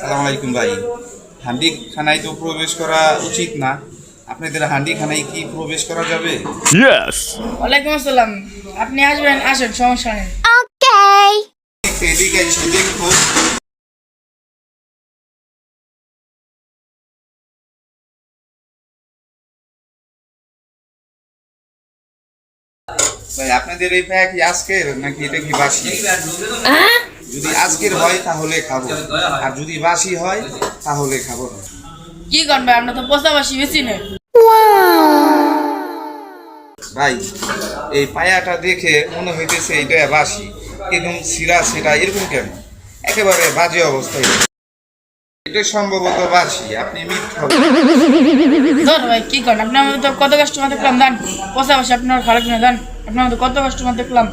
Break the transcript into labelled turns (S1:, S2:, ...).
S1: আসসালামু আলাইকুম ভাই। হান্ডি খানায় তো প্রবেশ করা উচিত না, আপনাদের হান্ডি খানায় কি প্রবেশ করা যাবে?
S2: Yes.
S3: ওয়ালাইকুম আসসালাম। আপনি আসবেন, আসেন, সমস্যা নেই।
S1: এদিকে এসে দেখো। ভাই আপনাদের এই প্যাক কি আজকের নাকি এটা কি বাসি? যদি আজকের হয় তাহলে খাবো, আর যদি বাসি হয় তাহলে খাবো না।
S3: কি করেন ভাই, আমরা তো পোষাবাসী বেশি নেই।
S1: ভাই এই পায়াটা দেখে মনে হইতেছে এটা বাসি, একদম সিরা সেটা এরকম কেন? একেবারে বাজে অবস্থায়, এটা সম্ভবত বাসি, আপনি মিথ্যা।
S3: ধর ভাই, কি করেন আপনি? আমাদের তো কত কাস্টমার দেখলাম, দেন পোষাবাসী আপনার খারাপ কিনা দেন। আপনার মধ্যে কত কাস্টমার দেখলাম।